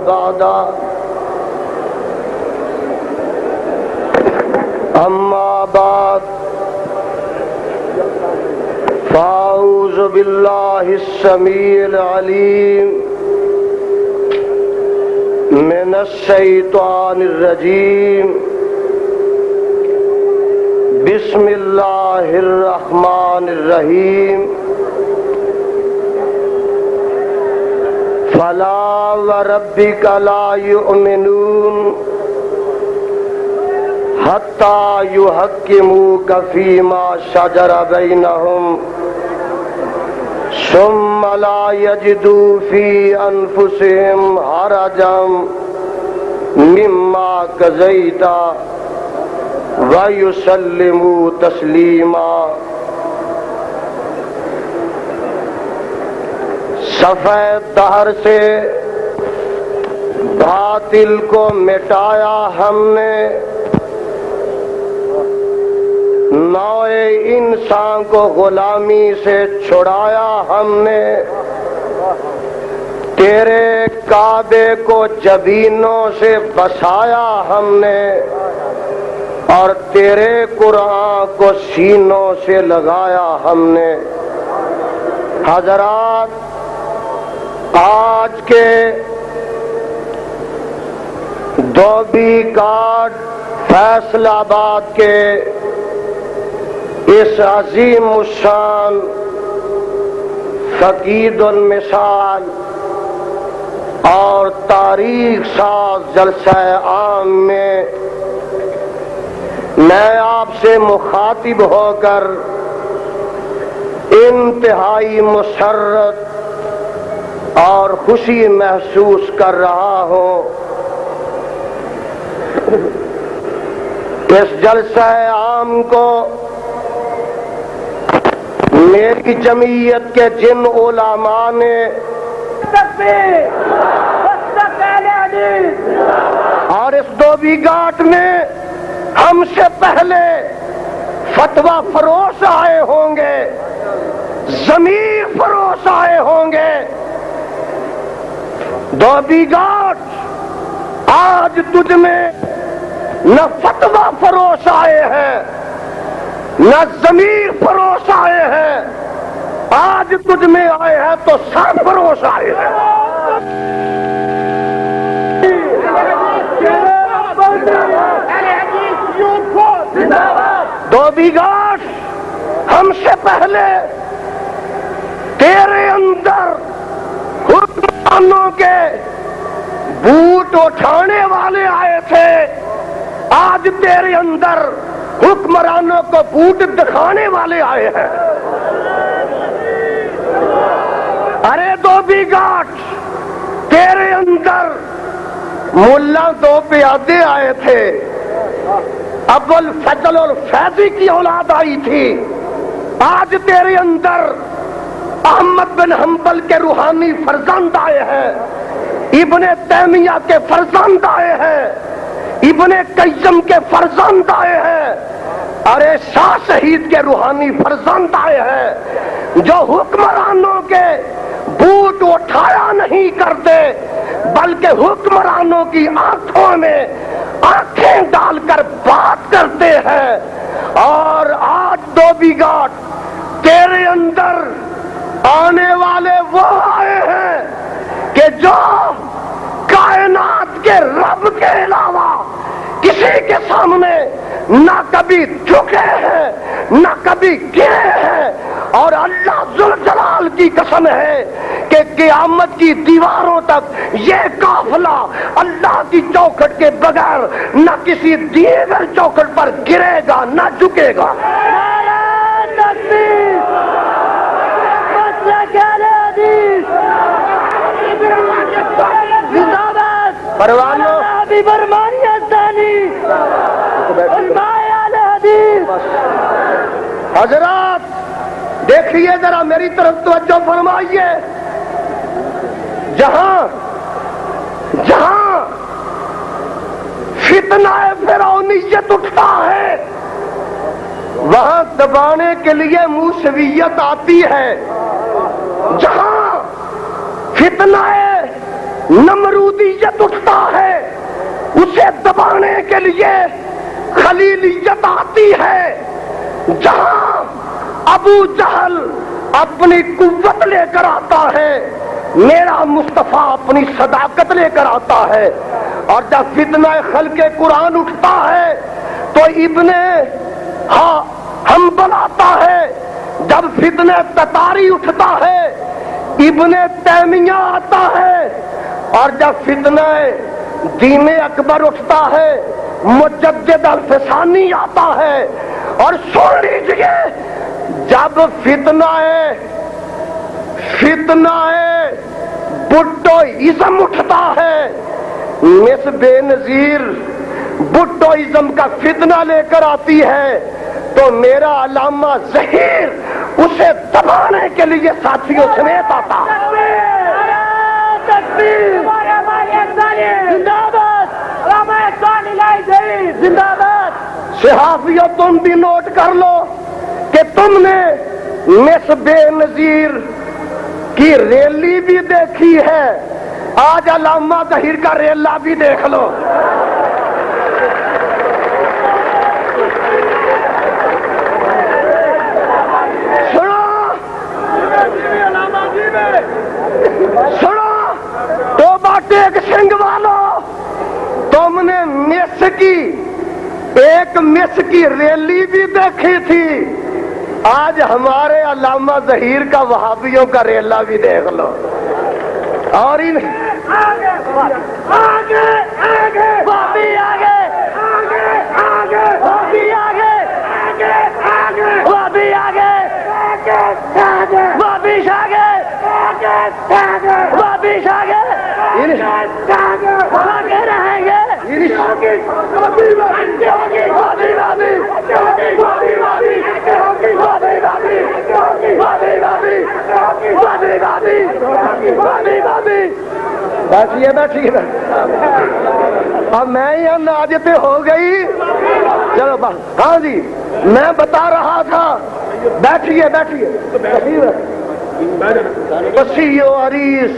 بعد أما بعد فأعوذ بالله السميع العليم من الشيطان الرجيم بسم الله الرحمن الرحيم فلا وربك لا يؤمنون حتى يحكموك فيما شجر بينهم ثم لا يجدوا في أنفسهم حرجا مما قضيت ويسلموا تسلیما۔ صفحہ دہر سے باطل کو مٹایا ہم نے، نوع انسان کو غلامی سے چھڑایا ہم نے، تیرے کعبے کو جبینوں سے بسایا ہم نے، اور تیرے قرآن کو سینوں سے لگایا ہم نے۔ حضرات، آج کے دھوبی گھاٹ فیصل آباد کے اس عظیم الشان فقید المثال اور تاریخ ساز جلسہ عام میں میں آپ سے مخاطب ہو کر انتہائی مسرت اور خوشی محسوس کر رہا ہوں۔ اس جلسہ عام کو میری جمعیت کے جن علماء نے اور اس دھوبی گھاٹ میں ہم سے پہلے فتویٰ فروش آئے ہوں گے، ضمیر فروش آئے ہوں گے، دھوبی گھاٹ آج تجھ میں نہ فتویٰ فروش آئے ہیں نہ ضمیر فروش آئے ہیں، آج تجھ میں آئے ہیں تو سر فروش آئے ہیں۔ دھوبی گھاٹ ہم سے پہلے تیرے اندر حکمرانوں کے بوٹ اٹھانے والے آئے تھے، آج تیرے اندر حکمرانوں کو بوٹ دکھانے والے آئے ہیں۔ ارے دھوبی گھاٹ، تیرے اندر ملا دو پیادے آئے تھے، ابو الفضل اور فیضی کی اولاد آئی تھی، آج تیرے اندر احمد بن حنبل کے روحانی فرزند آئے ہیں، ابن تیمیہ کے فرزند آئے ہیں، ابن قیم کے فرزند آئے ہیں، ارے شاہ شہید کے روحانی فرزند آئے ہیں، جو حکمرانوں کے بوٹ اٹھایا نہیں کرتے بلکہ حکمرانوں کی آنکھوں میں آنکھیں ڈال کر بات کرتے ہیں۔ اور آج دھوبی گھاٹ تیرے اندر آنے والے وہ آئے ہیں کہ جو کائنات کے رب کے علاوہ کسی کے سامنے نہ کبھی جھکے ہیں نہ کبھی گرے ہیں، اور اللہ ذوالجلال کی قسم ہے کہ قیامت کی دیواروں تک یہ قافلہ اللہ کی چوکھٹ کے بغیر نہ کسی دیگر چوکھٹ پر گرے گا نہ جھکے گا۔ پروانوں حضرات دیکھیے ذرا میری طرف توجہ فرمائیے، جہاں فتنہ فرعونیت اٹھتا ہے وہاں دبانے کے لیے موسویت آتی ہے، جہاں فتنہ نمرودیت اٹھتا ہے، اسے دبانے کے لیے خلیلیت آتی ہے۔ جہاں ابو جہل اپنی قوت لے کر آتا ہے، میرا مصطفیٰ اپنی صداقت لے کر آتا ہے۔ اور جب فتنہ خلق قرآن اٹھتا ہے تو ابن حنبل آتا ہے، جب فتنہ تتاری اٹھتا ہے ابن تیمیہ آتا ہے، اور جب فتنہ دین اکبر اٹھتا ہے مجدد الفسانی آتا ہے۔ اور سن لیجئے، جب فتنہ بھٹوازم اٹھتا ہے، مس بے نظیر بھٹوازم کا فتنہ لے کر آتی ہے، تو میرا علامہ ظہیر اسے دبانے کے لیے ساتھیوں سمیت آتا ہے۔ صحافیوں تم بھی نوٹ کر لو کہ تم نے مس بے نظیر کی ریلی بھی دیکھی ہے، آج علامہ ظہیر کا ریلا بھی دیکھ لو۔ سنو توبہ ٹیک سنگھ والو، تم نے ایک مس کی ریلی بھی دیکھی تھی، آج ہمارے علامہ ظہیر کا وہابیوں کا ریلا بھی دیکھ لو۔ اور ان آگے آگے آگے بابی آگے آگے آگے بابی آگے آگے آگے بابی آگے بابی آگے بابی آگے آگے رہیں گے۔ بیٹھیے اب میں یہاں ناجتے ہو گئی، چلو بس۔ ہاں جی، میں بتا رہا تھا، بیٹھیے وسیع و عریض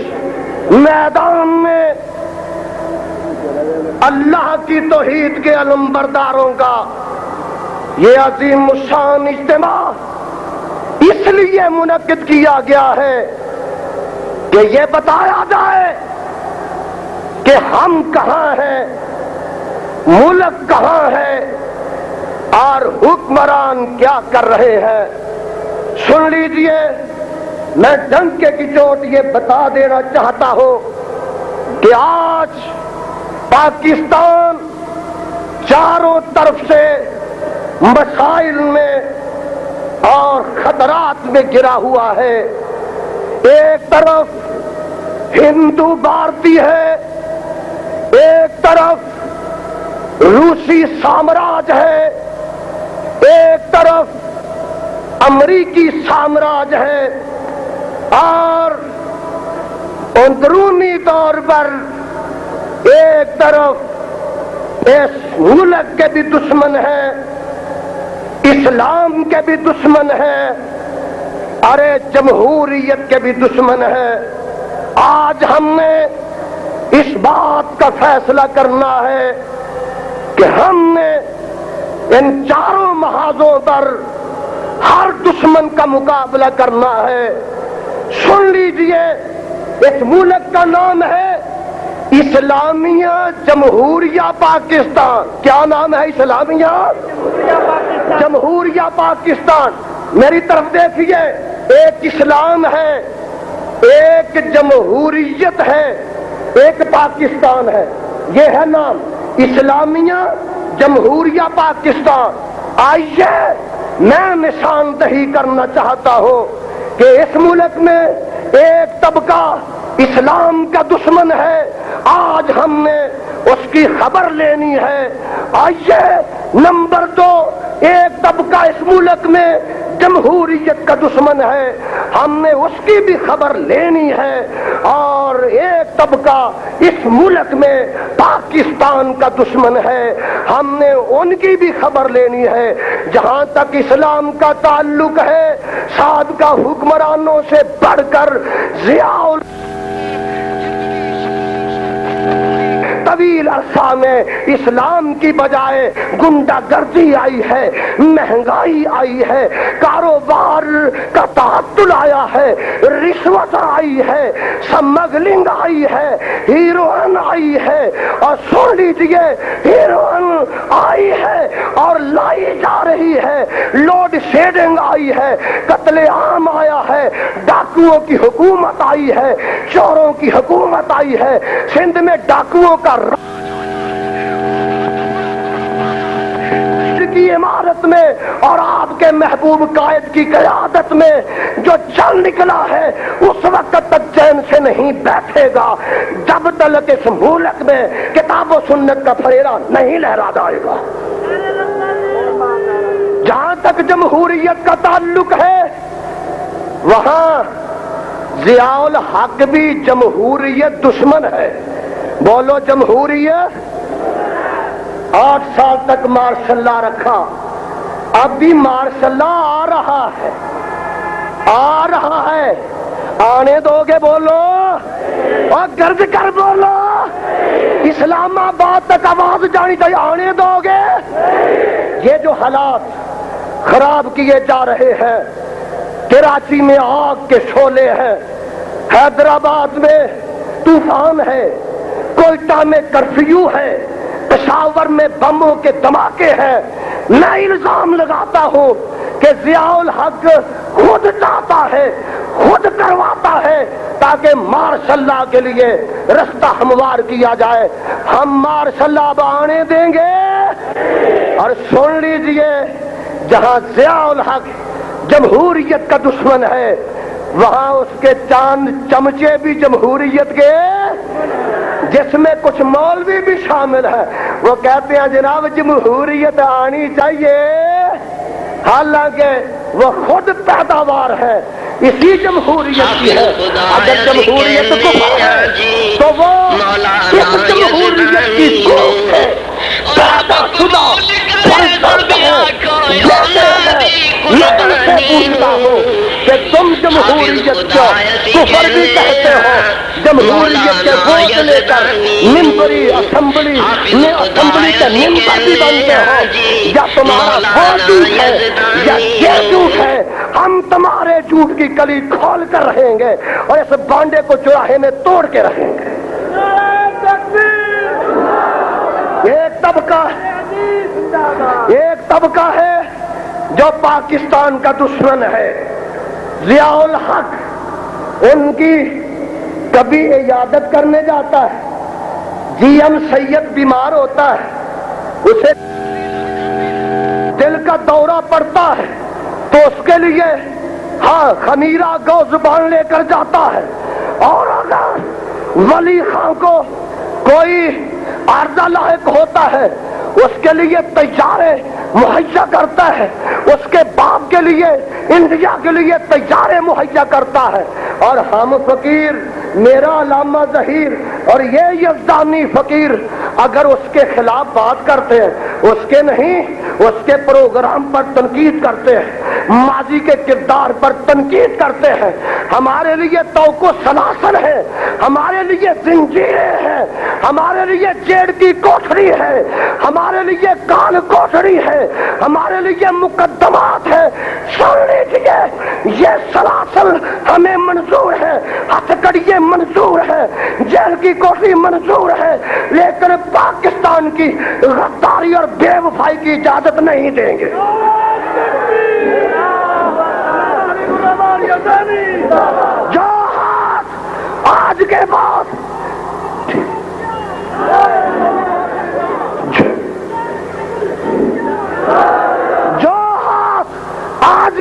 میدان میں اللہ کی توحید کے علمبرداروں کا یہ عظیم الشان اجتماع اس لیے منعقد کیا گیا ہے کہ یہ بتایا جائے کہ ہم کہاں ہیں، ملک کہاں ہے، اور حکمران کیا کر رہے ہیں۔ سن لیجئے، میں ڈنکے کی چوٹ یہ بتا دینا چاہتا ہوں کہ آج پاکستان چاروں طرف سے مسائل میں اور خطرات میں گرا ہوا ہے۔ ایک طرف ہندو بھارتی ہے، ایک طرف روسی سامراج ہے، ایک طرف امریکی سامراج ہے، اور اندرونی طور پر ایک طرف اس ملک کے بھی دشمن ہیں، اسلام کے بھی دشمن ہیں، ارے جمہوریت کے بھی دشمن ہیں۔ آج ہم نے اس بات کا فیصلہ کرنا ہے کہ ہم نے ان چاروں محاذوں پر ہر دشمن کا مقابلہ کرنا ہے۔ سن لیجئے، اس ملک کا نام ہے اسلامیہ جمہوریہ پاکستان۔ کیا نام ہے؟ اسلامیہ جمہوریہ پاکستان۔ میری طرف دیکھیے، ایک اسلام ہے، ایک جمہوریت ہے، ایک پاکستان ہے، یہ ہے نام اسلامیہ جمہوریہ پاکستان۔ آئیے میں نشاندہی کرنا چاہتا ہوں کہ اس ملک میں ایک طبقہ اسلام کا دشمن ہے، آج ہم نے اس کی خبر لینی ہے۔ آئیے نمبر 2، ایک طبقہ اس ملک میں جمہوریت کا دشمن ہے، ہم نے اس کی بھی خبر لینی ہے۔ اور ایک طبقہ اس ملک میں پاکستان کا دشمن ہے، ہم نے ان کی بھی خبر لینی ہے۔ جہاں تک اسلام کا تعلق ہے، سابقہ حکمرانوں سے بڑھ کر ضیاء طویل عرصہ میں اسلام کی بجائے گنڈا گردی آئی ہے، مہنگائی آئی ہے، کاروبار کا تعطل آیا ہے، رشوت آئی ہے، سمگلنگ آئی ہے، ہیروئن آئی ہے، اور سن لیجئے ہیروئن آئی ہے اور لائی جا رہی ہے، لوڈ شیڈنگ آئی ہے، قتل عام آیا ہے، ڈاکوؤں کی حکومت آئی ہے، چوروں کی حکومت آئی ہے، سندھ میں ڈاکوؤں کا کی عمارت میں اور آپ کے محبوب قائد کی قیادت میں جو چل نکلا ہے اس وقت تک چین سے نہیں بیٹھے گا جب تک اس ملک میں کتاب و سنت کا پھریرا نہیں لہرا جائے گا۔ جہاں تک جمہوریت کا تعلق ہے وہاں ضیاء الحق بھی جمہوریت دشمن ہے۔ بولو جمہوریت۔ 8 سال تک مارشاء اللہ رکھا، اب بھی مارشاء اللہ آ رہا ہے، آ رہا ہے، آنے دو گے بولو اور گرج کر بولو، اسلام آباد تک آواز جانی چاہیے، آنے دو گے؟ یہ جو حالات خراب کیے جا رہے ہیں، کراچی میں آگ کے شعلے ہیں، حیدرآباد میں طوفان ہے، کوئٹہ میں کرفیو ہے، پشاور میں بموں کے دھماکے ہیں، میں الزام لگاتا ہوں کہ ضیاء الحق خود چاہتا ہے، خود کرواتا ہے تاکہ مارشاء اللہ کے لیے رستہ ہموار کیا جائے۔ ہم مارشاء اللہ اب آنے دیں گے؟ اور سن لیجئے، جہاں ضیاء الحق جمہوریت کا دشمن ہے وہاں اس کے چاند چمچے بھی جمہوریت کے، جس میں کچھ مولوی بھی شامل ہیں، وہ کہتے ہیں جناب جمہوریت آنی چاہیے، حالانکہ وہ خود پیداوار ہے اسی جمہوریت کی ہے۔ اگر جمہوریت کفر ہے تو وہ اس جمہوریت کی کوکھ ہے، پیدا شدہ فرزند ہے، بیٹے ہیں۔ میں ان سے پوچھتا ہوں کہ تم جمہوریت کو کفر بھی کہتے ہو، جمہوریت کے ووٹ لے کر ممبری اسمبلی میں اسمبلی کے ممبر بھی بنتے ہو، یا تمہارا وہ جھوٹ ہے یا یہ جھوٹ ہے؟ ہم تمہارے جھوٹ کی کلی کھول کر رہیں گے اور اس بانڈے کو چوراہے میں توڑ کے رہیں گے۔ ایک طبقہ ہے جو پاکستان کا دشمن ہے، ضیاء الحق ان کی کبھی عیادت کرنے جاتا ہے، جی ایم سید بیمار ہوتا ہے، اسے دل کا دورہ پڑتا ہے تو اس کے لیے خمیرہ گو زبان لے کر جاتا ہے، اور اگر ولی خان کو کوئی عارضہ لاحق ہوتا ہے اس کے لیے طیارے مہیا کرتا ہے، اس کے باپ کے لیے انڈیا کے لیے طیارے مہیا کرتا ہے، اور ہم فقیر، میرا علامہ ظہیر اور یہ یزدانی فقیر اگر اس کے خلاف بات کرتے ہیں، اس کے نہیں، اس کے پروگرام پر تنقید کرتے ہیں، ماضی کے کردار پر تنقید کرتے ہیں، ہمارے لیے توقع سلاسل ہے، ہمارے لیے زنجیریں ہیں، ہمارے لیے جیل کی کوٹھری ہے، ہمارے لیے کال کوٹھری ہے، ہمارے لیے مقدمات ہے۔ سن لیجیے، یہ سلاسل ہمیں منظور ہے، ہتھ کڑیے منظور ہے، جیل کی کوٹھری منظور ہے، لیکن پاکستان کی غداری اور بے وفائی کی اجازت نہیں دیں گے۔ جو ہاتھ آج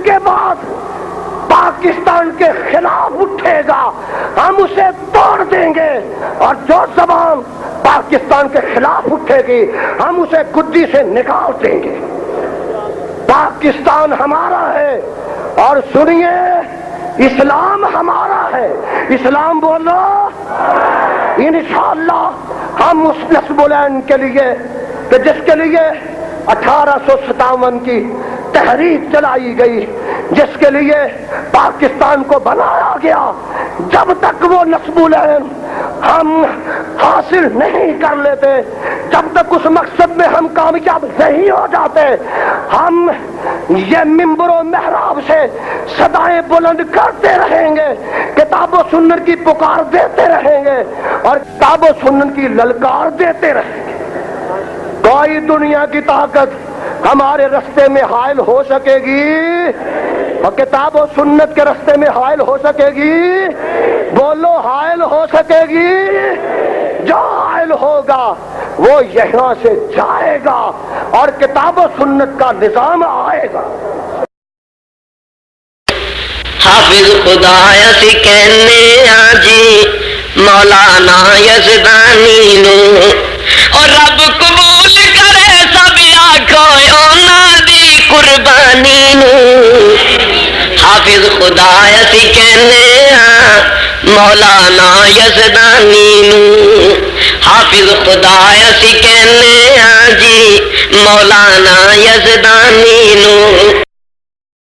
کے بعد پاکستان کے خلاف اٹھے گا ہم اسے توڑ دیں گے، اور جو زبان پاکستان کے خلاف اٹھے گی ہم اسے گدی سے نکال دیں گے۔ پاکستان ہمارا ہے، اور سنیے، اسلام ہمارا ہے۔ اسلام بولو۔ انشاءاللہ ہم اس نصب العین کے لیے کہ جس کے لیے 1857 کی تحریک چلائی گئی، جس کے لیے پاکستان کو بنایا گیا، جب تک وہ نصب العین ہم حاصل نہیں کر لیتے، جب تک اس مقصد میں ہم کامیاب نہیں ہو جاتے، ہم یہ ممبر و محراب سے صدائیں بلند کرتے رہیں گے، کتاب و سنت کی پکار دیتے رہیں گے اور کتاب و سنت کی للکار دیتے رہیں گے۔ کوئی دنیا کی طاقت ہمارے رستے میں حائل ہو سکے گی اور کتاب و سنت کے رستے میں حائل ہو سکے گی؟ بولو، حائل ہو سکے گی؟ جو حائل ہوگا وہ یہاں سے جائے گا اور کتاب و سنت کا نظام آئے گا۔ حافظ خدا اسی کہنے جی مولانا یزدانی نو، اور رب قبول کرے سب آکھو انہاں دی قربانی نو۔ حافظ خدا اسی کہنے مولانا یزدانی نو، حافظ خدا اسی کہنے جی مولانا یزدانی نو۔